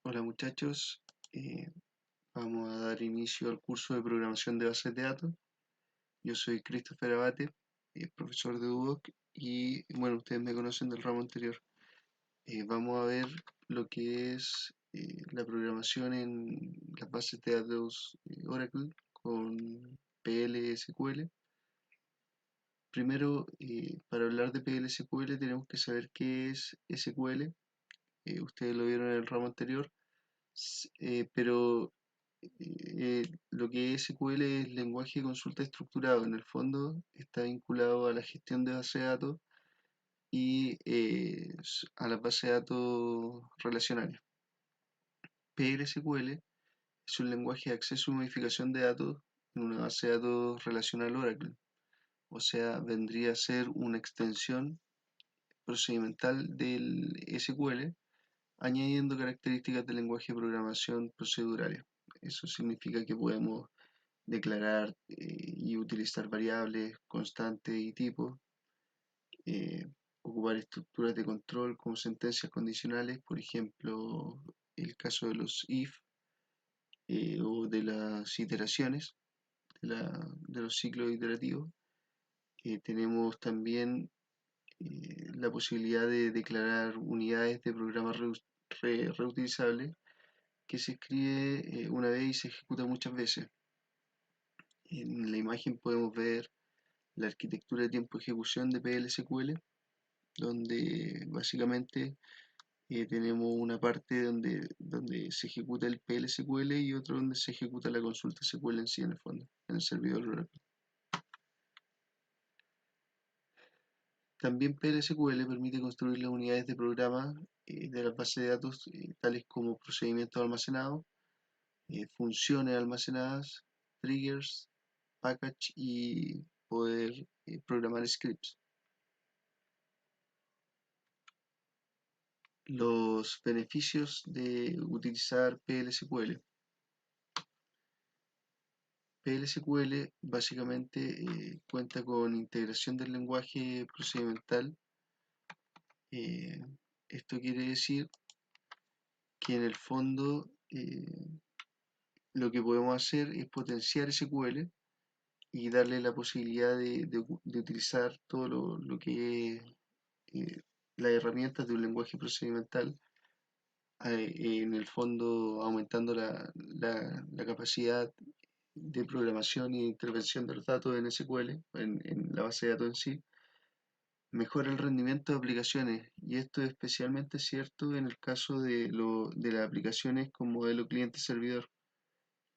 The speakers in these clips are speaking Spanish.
Hola muchachos, eh, vamos a dar inicio al curso de programación de bases de datos. Yo soy Christopher Abate, profesor de UDOC y bueno, ustedes me conocen del ramo anterior. Vamos a ver lo que es la programación en las bases de datos Oracle con PL/SQL. Primero, para hablar de PL/SQL tenemos que saber qué es SQL. Ustedes lo vieron en el ramo anterior, pero lo que es SQL es lenguaje de consulta estructurado. En el fondo está vinculado a la gestión de base de datos y a las bases de datos relacionales. PLSQL es un lenguaje de acceso y modificación de datos en una base de datos relacional Oracle. O sea, vendría a ser una extensión procedimental del SQL, añadiendo características del lenguaje de programación procedurales. Eso significa que podemos declarar y utilizar variables, constantes y tipos, eh, ocupar estructuras de control como sentencias condicionales, por ejemplo, el caso de los if o de las iteraciones, de los ciclos iterativos. Tenemos también la posibilidad de declarar unidades de programas reutilizables que se escribe una vez y se ejecuta muchas veces. En la imagen podemos ver la arquitectura de tiempo de ejecución de PLSQL, donde básicamente tenemos una parte donde se ejecuta el PLSQL y otra donde se ejecuta la consulta SQL en sí, en el fondo, en el servidor Oracle. También PLSQL permite construir las unidades de programa de las bases de datos, tales como procedimientos almacenados, funciones almacenadas, triggers, package y poder programar scripts. Los beneficios de utilizar PLSQL. PLSQL básicamente cuenta con integración del lenguaje procedimental. Eh, Esto quiere decir que en el fondo lo que podemos hacer es potenciar SQL y darle la posibilidad de utilizar todo lo que es las herramientas de un lenguaje procedimental, en el fondo aumentando la capacidad de programación y intervención de los datos en SQL, en la base de datos en sí, mejora el rendimiento de aplicaciones. Y esto es especialmente cierto en el caso de las aplicaciones con modelo cliente-servidor,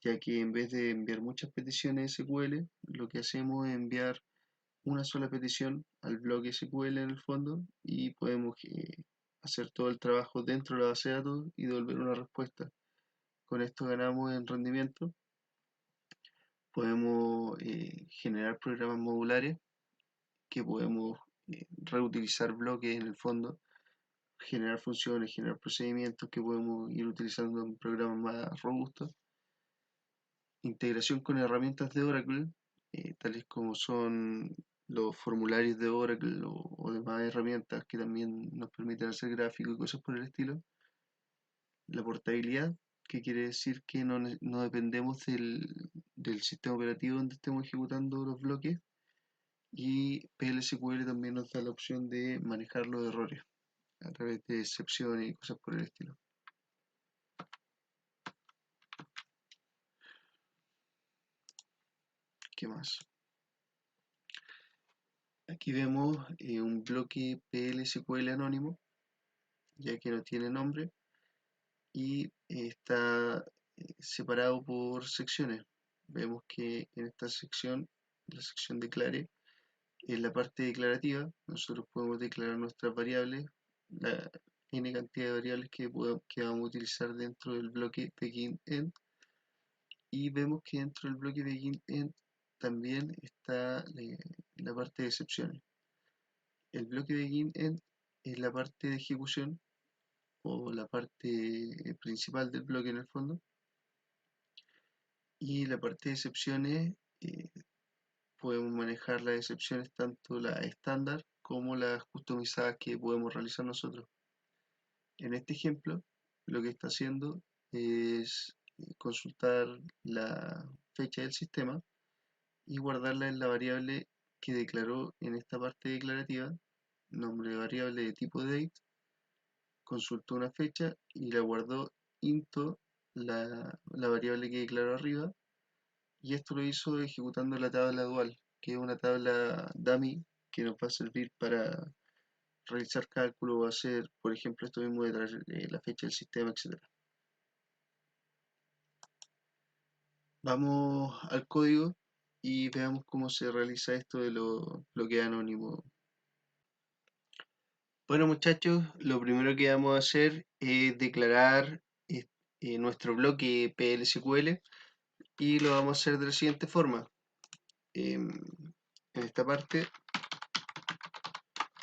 ya que en vez de enviar muchas peticiones SQL, lo que hacemos es enviar una sola petición al bloque SQL en el fondo y podemos hacer todo el trabajo dentro de la base de datos y devolver una respuesta. Con esto ganamos en rendimiento. Podemos generar programas modulares que podemos reutilizar bloques en el fondo, generar funciones, generar procedimientos que podemos ir utilizando en programas más robustos. Integración con herramientas de Oracle, tales como son los formularios de Oracle o demás herramientas que también nos permiten hacer gráficos y cosas por el estilo. La portabilidad, que quiere decir que no dependemos del sistema operativo donde estemos ejecutando los bloques. Y PLSQL también nos da la opción de manejar los errores a través de excepciones y cosas por el estilo. ¿Qué más? Aquí vemos un bloque PLSQL anónimo, ya que no tiene nombre, y está separado por secciones. Vemos que en esta sección, la sección declare, en la parte declarativa, nosotros podemos declarar nuestras variables, la n cantidad de variables que vamos a utilizar dentro del bloque begin-end, y vemos que dentro del bloque begin-end también está la parte de excepciones. El bloque begin-end es la parte de ejecución o la parte principal del bloque en el fondo, y la parte de excepciones podemos manejar las excepciones tanto las estándar como las customizadas que podemos realizar nosotros. En este ejemplo lo que está haciendo es consultar la fecha del sistema y guardarla en la variable que declaró en esta parte declarativa, nombre de variable de tipo date, consultó una fecha y la guardó into la variable que declaró arriba, y esto lo hizo ejecutando la tabla dual, que es una tabla dummy que nos va a servir para realizar cálculos o hacer, por ejemplo, esto mismo de traer la fecha del sistema, etc. Vamos al código y veamos cómo se realiza esto de los bloques anónimos. Bueno, muchachos, lo primero que vamos a hacer es declarar nuestro bloque PL/SQL, y lo vamos a hacer de la siguiente forma. En esta parte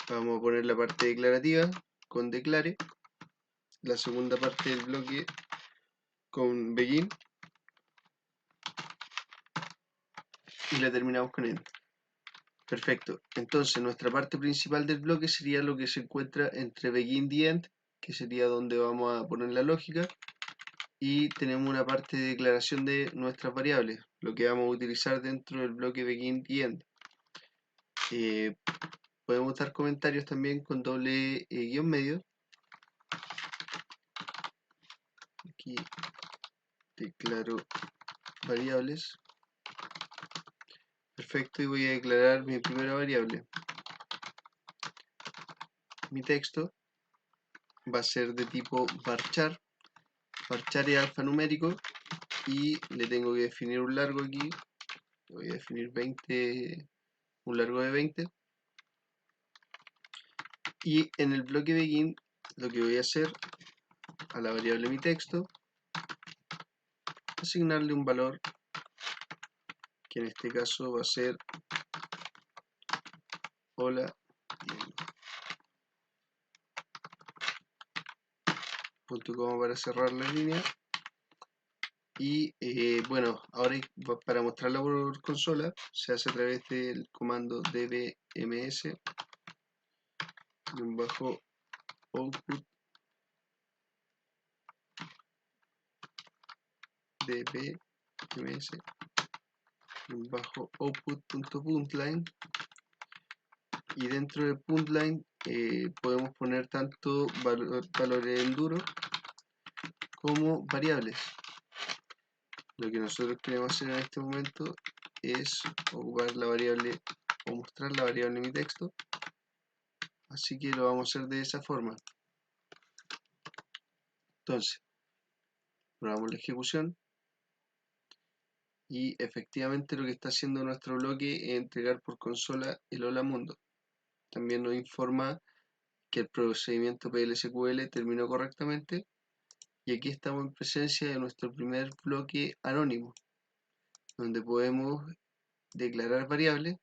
vamos a poner la parte declarativa con declare, la segunda parte del bloque con begin y la terminamos con end. Perfecto. Entonces nuestra parte principal del bloque sería lo que se encuentra entre begin y end, que sería donde vamos a poner la lógica, y tenemos una parte de declaración de nuestras variables, lo que vamos a utilizar dentro del bloque begin y end. Podemos dar comentarios también con doble guión medio. Aquí declaro variables. Perfecto, y voy a declarar mi primera variable. Mi texto va a ser de tipo varchar. Varchar es alfanumérico y le tengo que definir un largo aquí. Voy a definir 20, un largo de 20. Y en el bloque begin lo que voy a hacer a la variable mi texto, asignarle un valor que en este caso va a ser hola, punto como para cerrar la línea. Y bueno, ahora para mostrarla por consola se hace a través del comando dbms -output dbms -output.println, y dentro de println podemos poner tanto valores en duro como variables. Lo que nosotros queremos hacer en este momento es ocupar la variable o mostrar la variable en mi texto, así que lo vamos a hacer de esa forma. Entonces, probamos la ejecución y efectivamente lo que está haciendo nuestro bloque es entregar por consola el hola mundo. También nos informa que el procedimiento PL/SQL terminó correctamente, y aquí estamos en presencia de nuestro primer bloque anónimo, donde podemos declarar variables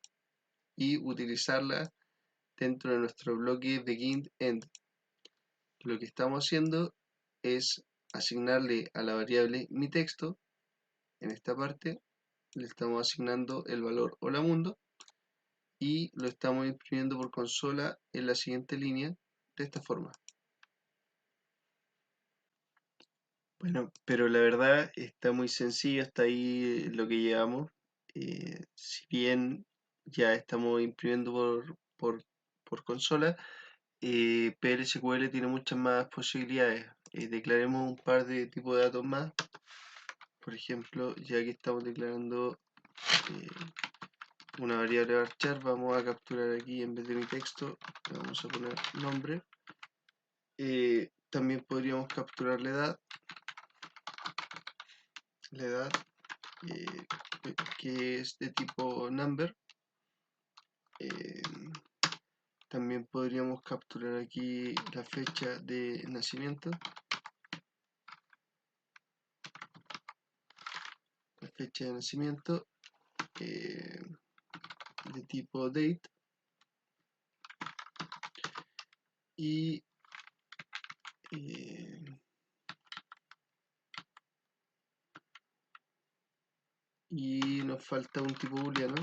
y utilizarlas dentro de nuestro bloque begin-end. Lo que estamos haciendo es asignarle a la variable mi texto, en esta parte le estamos asignando el valor hola mundo y lo estamos imprimiendo por consola en la siguiente línea de esta forma. Bueno, pero la verdad está muy sencillo, hasta ahí lo que llevamos. Si bien ya estamos imprimiendo por consola, PL/SQL tiene muchas más posibilidades. Declaremos un par de tipos de datos más. Por ejemplo, ya que estamos declarando una variable varchar, vamos a capturar aquí, en vez de mi texto, vamos a poner nombre. También podríamos capturar la edad que es de tipo number. También podríamos capturar aquí la fecha de nacimiento, de tipo date, y nos falta un tipo booleano.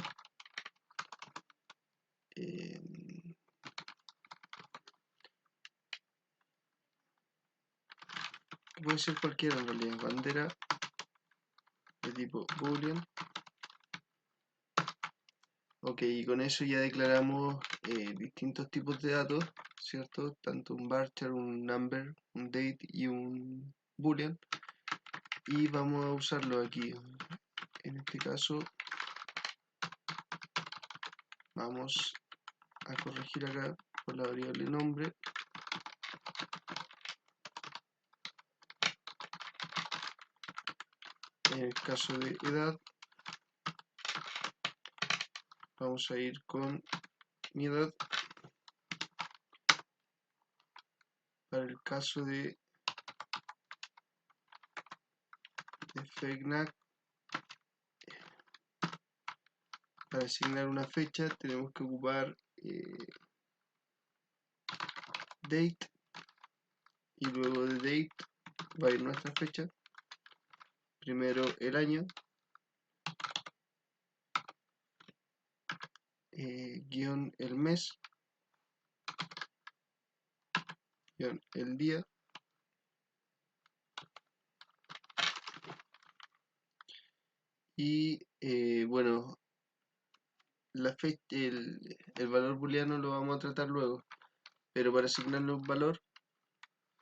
puede ser cualquiera en realidad, bandera de tipo boolean. Ok, y con eso ya declaramos distintos tipos de datos, ¿cierto? Tanto un varchar, un number, un date y un boolean. Y vamos a usarlo aquí. En este caso vamos a corregir acá por la variable nombre. En el caso de edad vamos a ir con mi edad. Para el caso de FNAC, para asignar una fecha tenemos que ocupar date, y luego de date va a ir nuestra fecha. Primero el año, guión el mes, guión el día, y bueno, la fecha, el valor booleano lo vamos a tratar luego, pero para asignarle un valor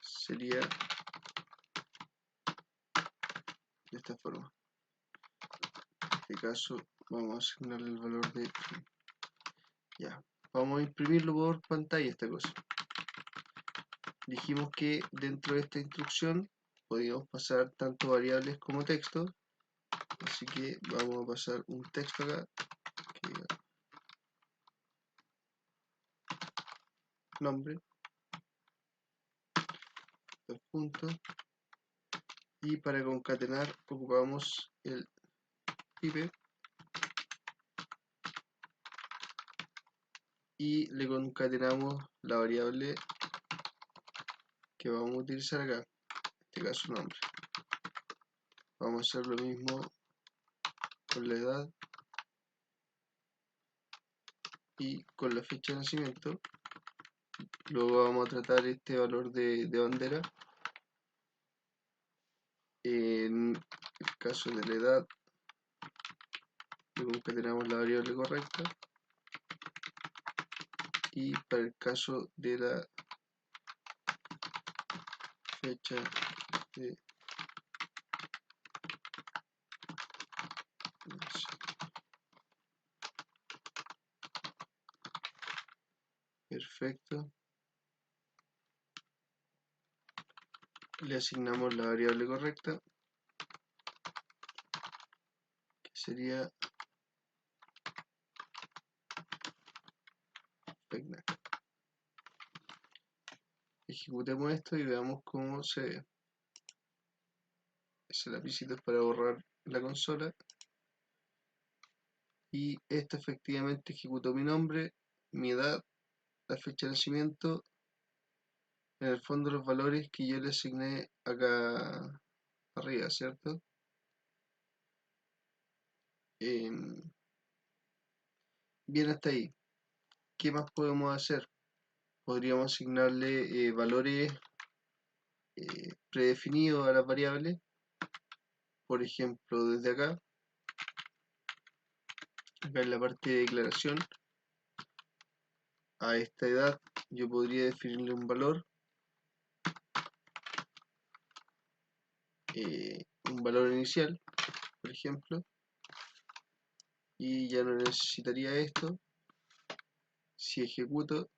sería de esta forma. En este caso vamos a asignarle el valor de ya. Vamos a imprimirlo por pantalla esta cosa. Dijimos que dentro de esta instrucción podíamos pasar tanto variables como texto, así que vamos a pasar un texto acá que diga nombre, dos puntos, y para concatenar ocupamos el pipe y le concatenamos la variable que vamos a utilizar acá, en este caso nombre. Vamos a hacer lo mismo con la edad y con la fecha de nacimiento. Luego vamos a tratar este valor de bandera. En el caso de la edad, le concatenamos la variable correcta. Y para el caso de la fecha de perfecto, le asignamos la variable correcta, que sería FNAC. Ejecutemos esto y veamos cómo se ve. Ese lapicito es para borrar la consola. Y esto efectivamente ejecutó mi nombre, mi edad, la fecha de nacimiento, en el fondo los valores que yo le asigné acá arriba, ¿cierto? Bien hasta ahí. ¿Qué más podemos hacer? Podríamos asignarle valores predefinidos a las variables. Por ejemplo, desde acá en la parte de declaración, a esta edad yo podría definirle un valor inicial, por ejemplo, y ya no necesitaría esto. Si ejecuto,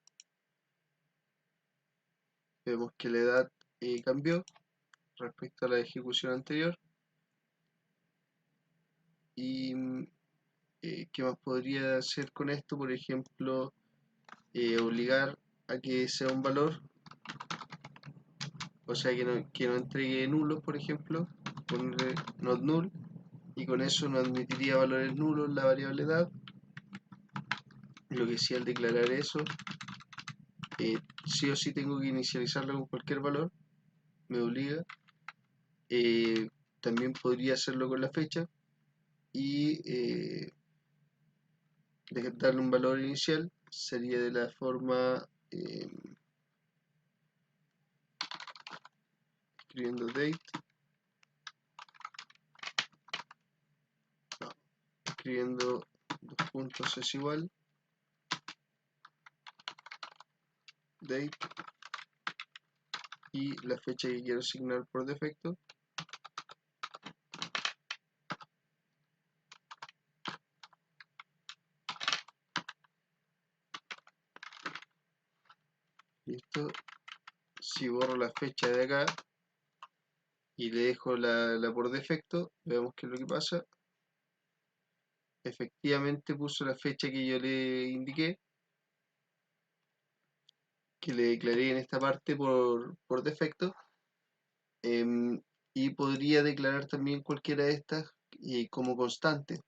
vemos que la edad cambió respecto a la ejecución anterior. Y ¿qué más podría hacer con esto? Por ejemplo, obligar a que sea un valor, o sea que no entregue nulos, por ejemplo, ponerle not null, y con eso no admitiría valores nulos la variable edad. Lo que sí, al declarar eso, sí o sí tengo que inicializarlo con cualquier valor, me obliga. También podría hacerlo con la fecha y darle un valor inicial. Sería de la forma escribiendo date, no, escribiendo dos puntos es igual, date, y la fecha que quiero asignar por defecto. Listo. Si borro la fecha de acá y le dejo la por defecto, veamos qué es lo que pasa. Efectivamente puso la fecha que yo le indiqué, que le declaré en esta parte por defecto. Y podría declarar también cualquiera de estas como constante.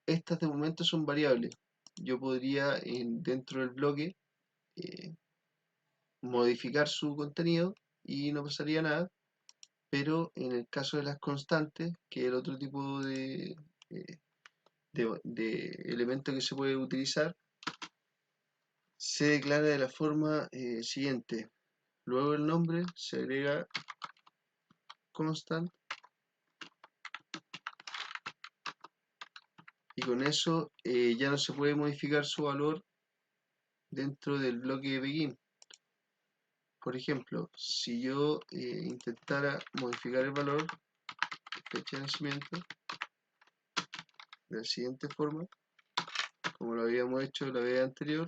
Estas de momento son variables. Yo podría dentro del bloque eh, modificar su contenido y no pasaría nada, pero en el caso de las constantes, que es el otro tipo eh, de elemento que se puede utilizar, se declara de la forma siguiente. Luego el nombre se agrega constant y con eso ya no se puede modificar su valor dentro del bloque begin. Por ejemplo, si yo intentara modificar el valor fecha de nacimiento de la siguiente forma, como lo habíamos hecho la vez anterior,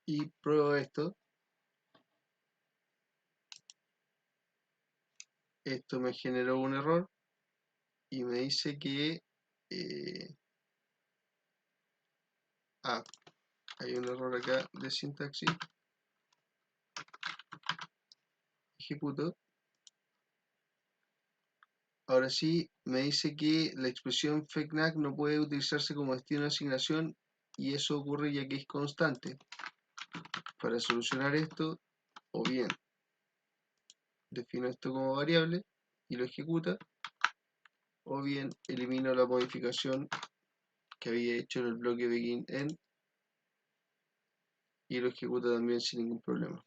y pruebo esto, esto me generó un error y me dice que eh, hay un error acá de sintaxis. Ejecuto. Ahora sí, me dice que la expresión fecnac no puede utilizarse como destino de asignación y eso ocurre ya que es constante. Para solucionar esto, o bien defino esto como variable y lo ejecuta, o bien elimino la modificación que había hecho en el bloque begin end y lo ejecuta también sin ningún problema.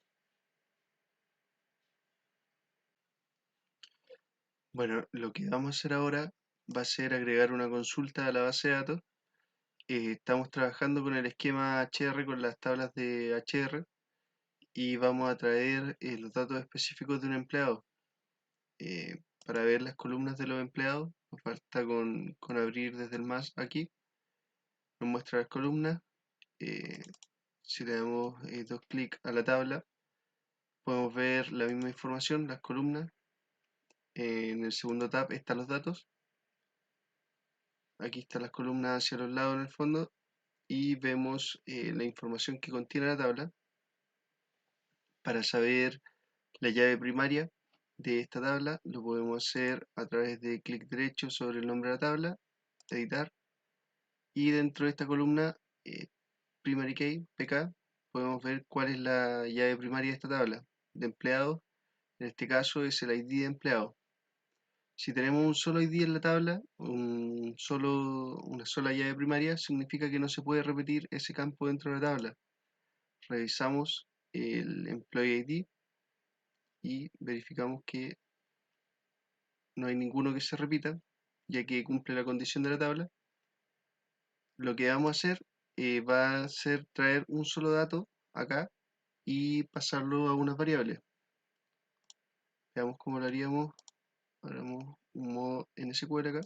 Bueno, lo que vamos a hacer ahora va a ser agregar una consulta a la base de datos. Estamos trabajando con el esquema HR con las tablas de HR y vamos a traer los datos específicos de un empleado. Para ver las columnas de los empleados, nos falta con abrir desde el más aquí, nos muestra las columnas. eh, si le damos dos clics a la tabla, podemos ver la misma información, las columnas. En el segundo tab están los datos. Aquí están las columnas hacia los lados en el fondo y vemos la información que contiene la tabla. Para saber la llave primaria de esta tabla lo podemos hacer a través de clic derecho sobre el nombre de la tabla, editar, y dentro de esta columna primary key, PK, podemos ver cuál es la llave primaria de esta tabla de empleados. En este caso es el ID de empleado. Si tenemos un solo ID en la tabla, una sola llave primaria, significa que no se puede repetir ese campo dentro de la tabla. Revisamos el employee ID y verificamos que no hay ninguno que se repita, ya que cumple la condición de la tabla. Lo que vamos a hacer va a ser traer un solo dato acá y pasarlo a unas variables. Veamos cómo lo haríamos. Haremos un modo NSQL acá.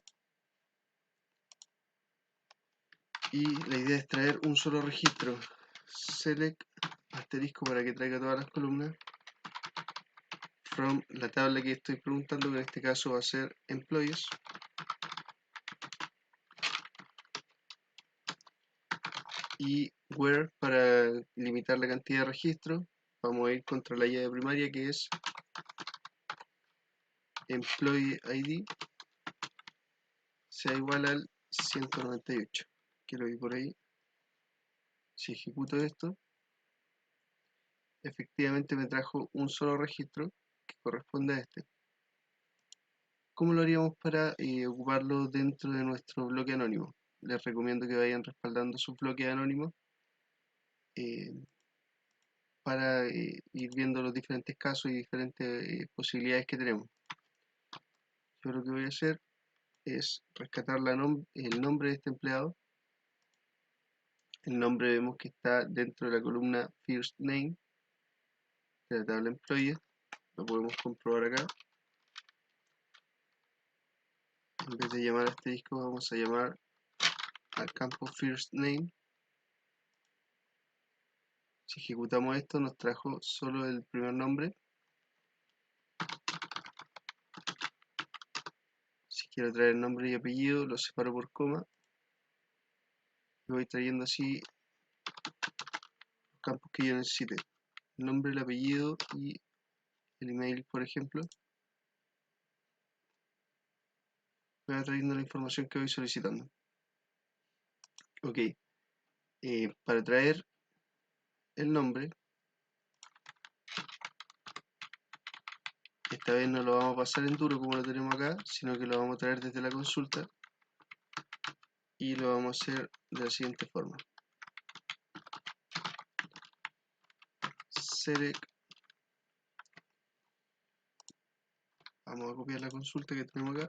Y la idea es traer un solo registro. Select asterisco para que traiga todas las columnas. From la tabla que estoy preguntando, que en este caso va a ser employees. Y where para limitar la cantidad de registros. Vamos a ir contra la llave primaria que es employee ID sea igual al 198. Quiero ir por ahí. Si ejecuto esto, efectivamente me trajo un solo registro que corresponde a este. ¿Cómo lo haríamos para ocuparlo dentro de nuestro bloque anónimo? Les recomiendo que vayan respaldando sus bloques anónimos eh, para ir viendo los diferentes casos y diferentes posibilidades que tenemos. Yo lo que voy a hacer es rescatar el nombre de este empleado. El nombre vemos que está dentro de la columna First Name de la tabla Employee. Lo podemos comprobar acá. En vez de llamar a este disco, vamos a llamar al campo First Name. Si ejecutamos esto, nos trajo solo el primer nombre. Si quiero traer nombre y apellido, lo separo por coma. Y voy trayendo así los campos que yo necesite. El nombre, el apellido y el email, por ejemplo. Voy trayendo la información que voy solicitando. Ok. Para traer el nombre, esta vez no lo vamos a pasar en duro como lo tenemos acá, sino que lo vamos a traer desde la consulta y lo vamos a hacer de la siguiente forma. Select. Vamos a copiar la consulta que tenemos acá.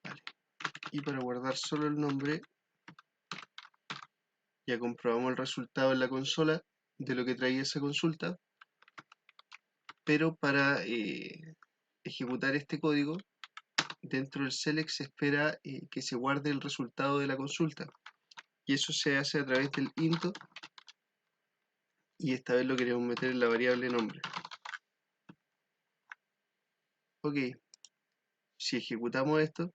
Vale. Y para guardar solo el nombre, ya comprobamos el resultado en la consola de lo que traía esa consulta, pero para ejecutar este código, dentro del select se espera que se guarde el resultado de la consulta, y eso se hace a través del into, y esta vez lo queremos meter en la variable nombre. Ok, si ejecutamos esto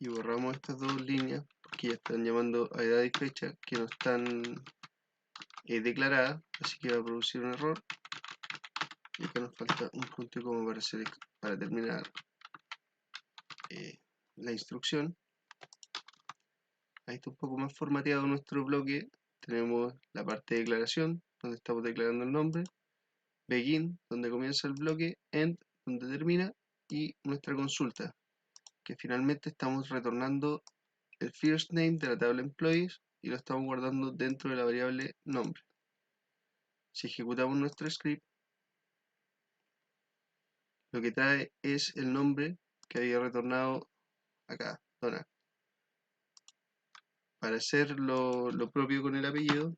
y borramos estas dos líneas, porque ya están llamando a edad y fecha que no están declaradas, así que va a producir un error. Y acá nos falta un punto como para terminar la instrucción. Ahí está un poco más formateado nuestro bloque. Tenemos la parte de declaración, donde estamos declarando el nombre, begin, donde comienza el bloque, end, donde termina, y nuestra consulta, que finalmente estamos retornando el first name de la tabla employees y lo estamos guardando dentro de la variable nombre. Si ejecutamos nuestro script, lo que trae es el nombre que había retornado acá, Donald. Para hacer lo propio con el apellido,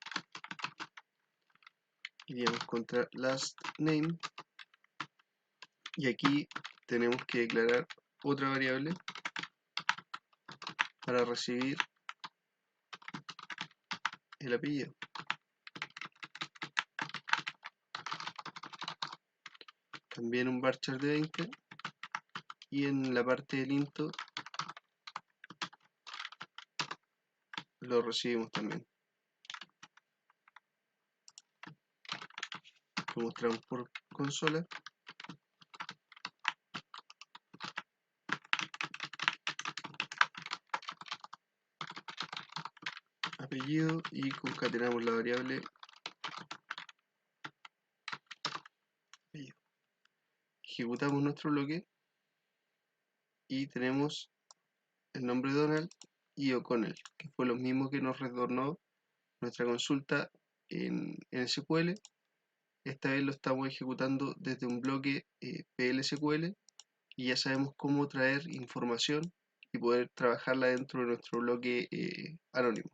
iríamos contra last name y aquí tenemos que declarar otra variable para recibir el apellido. También un varchar de 20 y en la parte del into lo recibimos también. Lo mostramos por consola. Apellido y concatenamos la variable apellido. Ejecutamos nuestro bloque y tenemos el nombre Donald y O'Connell, que fue lo mismo que nos retornó nuestra consulta en SQL. Esta vez lo estamos ejecutando desde un bloque PL/SQL y ya sabemos cómo traer información y poder trabajarla dentro de nuestro bloque anónimo.